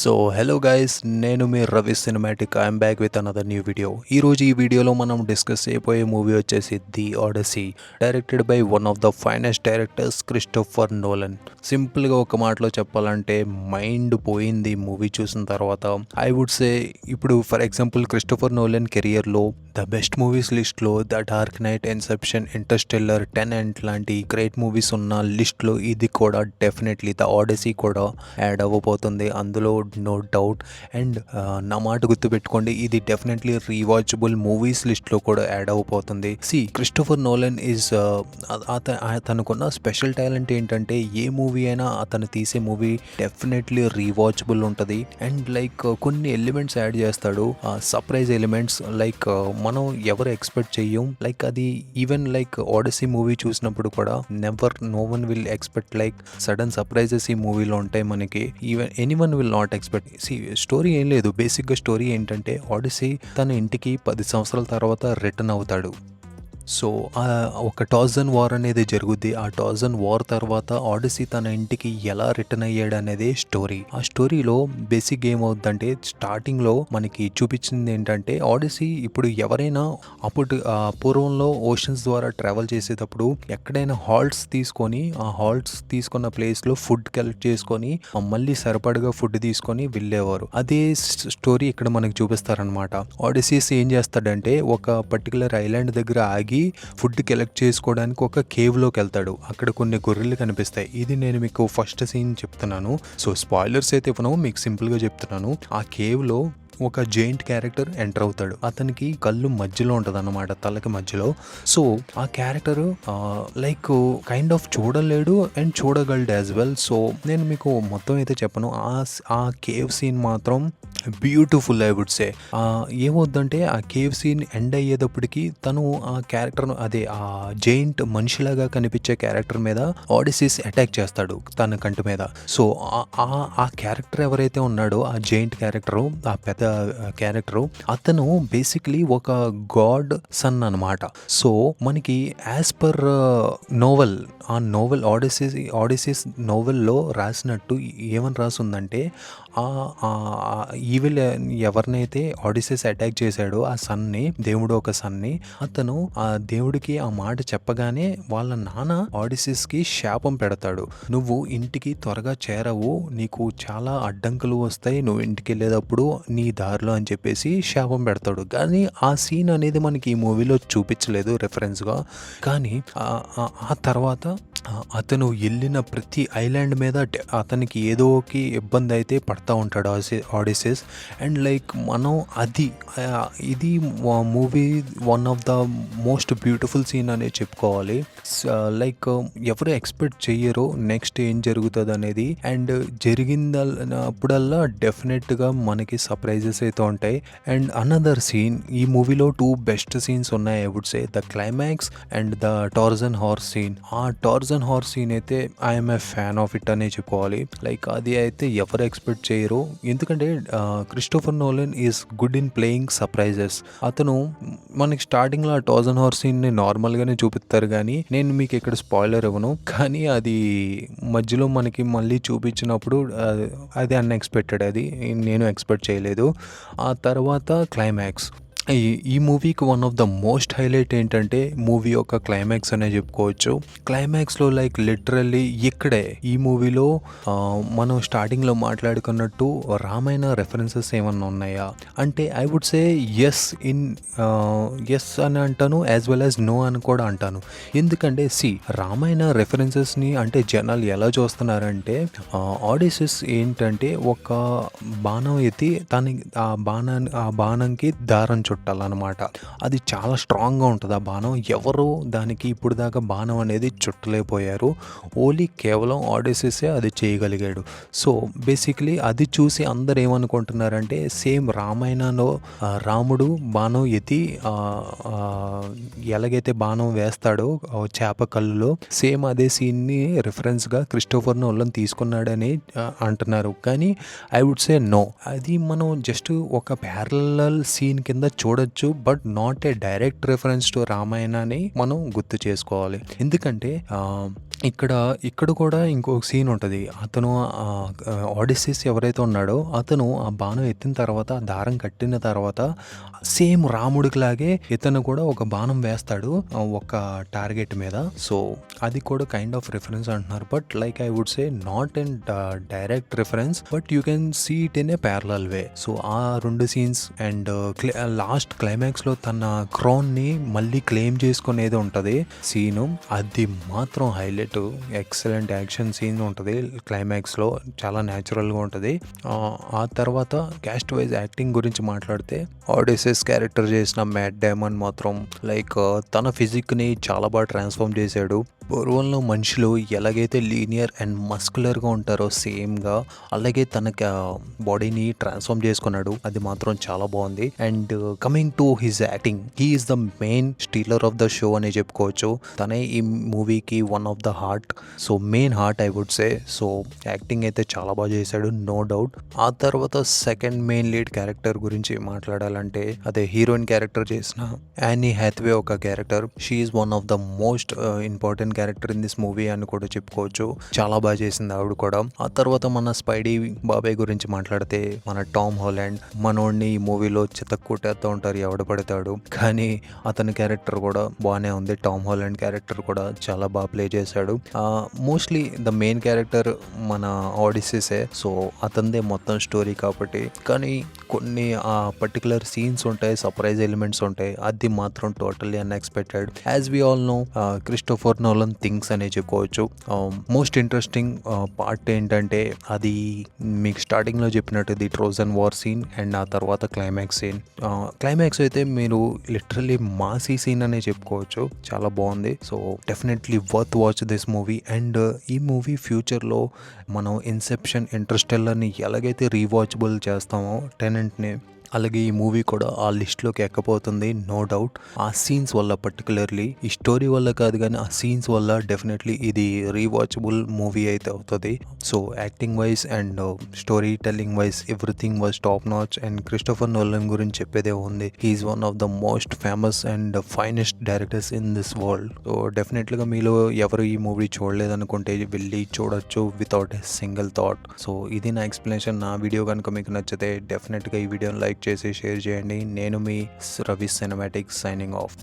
So hello guys, నేను మీ Ravi cinematic. I'm back with another new video. ఈరోజు ఈ వీడియోలో మనం డిస్కస్ చేయబోయే మూవీ వచ్చేసి the Odyssey, directed by one of the finest directors Christopher Nolan. సింపుల్గా ఒక మాటలో చెప్పాలంటే మైండ్ పోయింది మూవీ చూసిన తర్వాత. ఐ వుడ్ సే ఇప్పుడు ఫర్ ఎగ్జాంపుల్ క్రిస్టోఫర్ నోలన్ కెరియర్లో ద బెస్ట్ మూవీస్ లిస్ట్లో the dark night, Inception, Interstellar, tenant లాంటి గ్రేట్ మూవీస్ ఉన్న లిస్ట్లో ఇది కూడా డెఫినెట్లీ ద ఆడసీ కూడా యాడ్ అవ్వబోతుంది, అందులో నో డౌట్. అండ్ నా మాట గుర్తుపెట్టుకోండి, ఇది డెఫినెట్లీ రీవాచబుల్ మూవీస్ లిస్ట్లో కూడా యాడ్ అవ్వబోతుంది. క్రిస్టోఫర్ నోలన్ ఈజ్ తనకున్న స్పెషల్ టాలెంట్ ఏంటంటే ఏ మూవీ అయినా అతను తీసే మూవీ డెఫినెట్లీ రీవాచబుల్ ఉంటుంది. అండ్ లైక్ కొన్ని ఎలిమెంట్స్ యాడ్ చేస్తాడు, సర్ప్రైజ్ ఎలిమెంట్స్. లైక్ మనం ఎవరు ఎక్స్పెక్ట్ చెయ్యం. లైక్ అది ఈవెన్ లైక్ ఆడసీ మూవీ చూసినప్పుడు కూడా no one will expect like sudden surprises ఈ మూవీలో ఉంటాయి మనకి. Even anyone will not expect. Story ఏం లేదు, బేసిక్గా స్టోరీ ఏంటంటే ఆడసీ తన ఇంటికి 10 సంవత్సరాల తర్వాత రిటర్న్ అవుతాడు. సో ఒక టార్జన్ వార్ అనేది జరుగుద్ది. ఆ టార్జన్ వార్ తర్వాత ఆడసీ తన ఇంటికి ఎలా రిటర్న్ అయ్యాడు అనేది స్టోరీ. ఆ స్టోరీలో బేసిక్ ఏమవుతుందంటే స్టార్టింగ్లో మనకి చూపించింది ఏంటంటే ఆడసీ ఇప్పుడు ఎవరైనా అప్పుడు పూర్వంలో ఓషన్స్ ద్వారా ట్రావెల్ చేసేటప్పుడు ఎక్కడైనా హాల్ట్స్ తీసుకొని ఆ హాల్ట్స్ తీసుకున్న ప్లేస్లో ఫుడ్ కలెక్ట్ చేసుకొని మళ్ళీ సరిపడగా ఫుడ్ తీసుకొని వెళ్ళేవారు. అదే స్టోరీ ఇక్కడ మనకి చూపిస్తారనమాట. ఆడసీస్ ఏం చేస్తాడంటే ఒక పర్టికులర్ ఐలాండ్ దగ్గర ఆగి ఫుడ్ కలెక్ట్ చేసుకోవడానికి ఒక కేవ్లోకి వెళ్తాడు. అక్కడ కొన్ని గొర్రెలు కనిపిస్తాయి. ఇది నేను మీకు ఫస్ట్ సీన్ చెప్తున్నాను, సో స్పాయిలర్స్ అయితే ఇవ్వను, మీకు సింపుల్గా చెప్తున్నాను. ఆ కేవ్లో ఒక జెయింట్ క్యారెక్టర్ ఎంటర్ అవుతాడు. అతనికి కళ్ళు మధ్యలో ఉంటుంది అన్నమాట, తలకి మధ్యలో. సో ఆ క్యారెక్టర్ లైక్ కైండ్ ఆఫ్ చూడలేడు అండ్ చూడగలడు యాజ్ వెల్. సో నేను మీకు మొత్తం అయితే చెప్పను. ఆ కేవ్ సీన్ మాత్రం బ్యూటిఫుల్, ఐ వుడ్ సే. ఏమవుద్దంటే ఆ కేవ్ సీన్ ఎండ్ అయ్యేటప్పటికి తను ఆ క్యారెక్టర్, అదే ఆ జెయింట్ మనిషిలాగా కనిపించే క్యారెక్టర్ మీద ఆడిసిస్ అటాక్ చేస్తాడు తన కంటి మీద. సో ఆ క్యారెక్టర్ ఎవరైతే ఉన్నాడో ఆ జెయింట్ క్యారెక్టరు, ఆ పెద్ద క్యారెక్టరు, అతను బేసిక్లీ ఒక గాడ్ సన్ అనమాట. సో మనకి యాజ్ పర్ నోవెల్, ఆ నోవెల్ ఆడిసిస్ నోవెల్లో రాసినట్టు ఏమని రాసిందంటే ఈవిల్ ఎవరినైతే ఆడిసిస్ అటాక్ చేశాడో ఆ సన్ని, దేవుడు ఒక సన్ని, అతను ఆ దేవుడికి ఆ మాట చెప్పగానే వాళ్ళ నాన్న ఆడిసిస్ కి శాపం పెడతాడు. నువ్వు ఇంటికి త్వరగా చేరవు, నీకు చాలా అడ్డంకులు వస్తాయి నువ్వు ఇంటికి వెళ్ళేటప్పుడు నీ దారిలో అని చెప్పేసి శాపం పెడతాడు. కానీ ఆ సీన్ అనేది మనకి ఈ మూవీలో చూపించలేదు రెఫరెన్స్గా. కానీ ఆ తర్వాత అతను వెళ్ళిన ప్రతి ఐలాండ్ మీద అతనికి ఏదో ఒక ఇబ్బంది అయితే పడతా ఉంటాడు ఆడిసిస్. అండ్ లైక్ మనం ఇది movie one of the most beautiful scene అనేది చెప్పుకోవాలి. లైక్ ఎవరు ఎక్స్పెక్ట్ చెయ్యరు నెక్స్ట్ ఏం జరుగుతుంది అనేది. అండ్ జరిగిందప్పుడల్లా డెఫినెట్గా మనకి సర్ప్రైజెస్ అయితే ఉంటాయి. అండ్ అనదర్ సీన్, ఈ మూవీలో 2 బెస్ట్ సీన్స్ ఉన్నాయి, I would say the climax and the Tarzan horse scene. ఆ టార్జన్ హార్స్ సీన్ అయితే I'm a fan of it అనే చెప్పుకోవాలి. లైక్ అది అయితే ఎవరు ఎక్స్పెక్ట్ చేయరు, ఎందుకంటే Christopher Nolan is good in playing surprises. అతను మనకి స్టార్టింగ్లో ఆ టార్జన్ హార్స్ సీన్ని నార్మల్గానే చూపిస్తారు, కానీ నేను మీకు ఇక్కడ స్పాయిలర్ ఇవ్వను. కానీ అది మధ్యలో మనకి మళ్ళీ చూపించినప్పుడు అది అన్ఎక్స్పెక్టెడ్, అది నేను ఎక్స్పెక్ట్ చేయలేదు. ఆ తర్వాత క్లైమాక్స్, ఈ మూవీకి one of the most highlight ఏంటంటే మూవీ యొక్క క్లైమాక్స్ అనే చెప్పుకోవచ్చు. క్లైమాక్స్లో లైక్ లిటరల్లీ ఇక్కడే ఈ మూవీలో మనం స్టార్టింగ్లో మాట్లాడుకున్నట్టు రామాయణ రెఫరెన్సెస్ ఏమన్నా ఉన్నాయా అంటే ఐ వుడ్ సే ఎస్ అని అంటాను, యాజ్ వెల్ యాజ్ నో అని కూడా అంటాను. ఎందుకంటే రామాయణ రెఫరెన్సెస్ని అంటే జనాలు ఎలా చూస్తున్నారంటే ఆడిసిస్ ఏంటంటే ఒక బాణం ఎత్తి ఆ బాణంకి దారం చుట్టాలన్నమాట. అది చాలా స్ట్రాంగ్గా ఉంటుంది ఆ బాణం. ఎవరు దానికి ఇప్పుడు దాకా బాణం అనేది చుట్టలేకపోయారు, ఓన్లీ కేవలం ఆడిసిసే అది చేయగలిగాడు. సో బేసిక్లీ అది చూసి అందరు ఏమనుకుంటున్నారంటే సేమ్ రామాయణంలో రాముడు బాణం ఎత్తి ఎలాగైతే బాణం వేస్తాడో చేప కళ్ళులో, సేమ్ అదే సీన్ని రిఫరెన్స్గా క్రిస్టోఫర్ నోలన్ తీసుకున్నాడని అంటున్నారు. కానీ ఐ వుడ్ సే నో, అది మనం జస్ట్ ఒక ప్యారలల్ సీన్ కింద చూడొచ్చు, but not a direct reference to రామాయణాన్ని మనం గుర్తు చేసుకోవాలి. ఎందుకంటే ఇక్కడ కూడా ఇంకొక సీన్ ఉంటది. అతను ఆడిసిస్ ఎవరైతే ఉన్నాడో అతను ఆ బాణం ఎత్తిన తర్వాత, ఆ దారం కట్టిన తర్వాత సేమ్ రాముడికిలాగే ఇతను కూడా ఒక బాణం వేస్తాడు ఒక టార్గెట్ మీద. సో అది కూడా కైండ్ ఆఫ్ రిఫరెన్స్ అంటున్నారు. But like I would say not in direct reference, but you can see it in a parallel way. So ఆ 2 సీన్స్ అండ్ లాస్ట్ క్లైమాక్స్‌లో తన క్రౌన్‌ని మళ్ళీ క్లెయిమ్ చేసుకునేది ఉంటది సీను. అది మాత్రం హైలైట్. ఎక్సలెంట్ యాక్షన్ సీన్ ఉంటుంది క్లైమాక్స్లో, చాలా న్యాచురల్గా ఉంటుంది. ఆ తర్వాత క్యాస్ట్ వైజ్ యాక్టింగ్ గురించి మాట్లాడితే ఆడిసెస్ క్యారెక్టర్ చేసిన మ్యాట్ డేమన్ మాత్రం లైక్ తన ఫిజిక్ని చాలా బాగా ట్రాన్స్ఫార్మ్ చేశాడు. పూర్వంలో మనుషులు ఎలాగైతే లీనియర్ అండ్ మస్కులర్గా ఉంటారో సేమ్గా అలాగే తన బాడీని ట్రాన్స్ఫార్మ్ చేసుకున్నాడు. అది మాత్రం చాలా బాగుంది. And coming to his acting, he is the main stealer of the show అని చెప్పుకోవచ్చు. తనే ఈ మూవీకి one of the heart, so main heart I would say. So acting అయితే చాలా బాగా చేశాడు, నో డౌట్. ఆ తర్వాత సెకండ్ మెయిన్ లీడ్ క్యారెక్టర్ గురించి మాట్లాడాలంటే అదే హీరోయిన్ క్యారెక్టర్ చేసిన యానీ హ్యాథ్వే ఒక character. She is one of the most important character in this movie అని కూడా చెప్పుకోవచ్చు. చాలా బాగా చేసింది ఆవిడ కూడా. ఆ తర్వాత మన స్పైడీ బాబాయ్ గురించి మాట్లాడితే మన టామ్ హాలండ్, మనోడిని ఈ మూవీలో చితక్కొట్టేస్తూ ఉంటారు ఎవడ పడతాడు, కానీ అతని క్యారెక్టర్ కూడా బాగానే ఉంది. టామ్ హాలండ్ క్యారెక్టర్ కూడా చాలా బాగా ప్లే చేశాడు. మోస్ట్లీ ద మెయిన్ క్యారెక్టర్ మన ఆడిసిసే, సో అతనిదే మొత్తం స్టోరీ కాబట్టి. కానీ కొన్ని పర్టికులర్ సీన్స్ ఉంటాయి, సర్ప్రైజ్ ఎలిమెంట్స్ ఉంటాయి, అది మాత్రం totally unexpected. As we all know Christopher Nolan things అనే చెప్పుకోవచ్చు. మోస్ట్ ఇంట్రెస్టింగ్ పార్ట్ ఏంటంటే అది మీకు స్టార్టింగ్లో చెప్పినట్టు the Trojan war scene and ఆ తర్వాత క్లైమాక్స్ సీన్. క్లైమాక్స్ అయితే మీరు లిటరల్లీ మాసీ సీన్ అనే చెప్పుకోవచ్చు, చాలా బాగుంది. So definitely worth watch this movie. And ఈ మూవీ ఫ్యూచర్లో మనం ఇన్సెప్షన్, ఇంటర్స్టెల్లర్ని ఎలాగైతే రీవాచబుల్ చేస్తామో టెనెంట్ని, అలాగే ఈ మూవీ కూడా ఆ లిస్ట్లోకి ఎక్కపోతుంది, నో డౌట్. ఆ సీన్స్ వల్ల, పర్టికులర్లీ ఈ స్టోరీ వల్ల కాదు కానీ ఆ సీన్స్ వల్ల డెఫినెట్లీ ఇది రీవాచబుల్ మూవీ అయితే అవుతుంది. So acting wise and storytelling wise everything was top notch. And Christopher Nolan గురించి చెప్పేదే ఉంది, he's one of the most famous and finest directors in this world. So డెఫినెట్లీగా మీలో ఎవరు ఈ మూవీ చూడలేదనుకుంటే వెళ్ళి చూడొచ్చు without a single thought. So ఇది నా ఎక్స్ప్లెనేషన్. నా వీడియో కనుక మీకు నచ్చితే డెఫినెట్గా ఈ వీడియోని లైక్ చేసి షేర్ చేయండి. నేను మీ రవి సినిమాటిక్స్ సైనింగ్ ఆఫ్.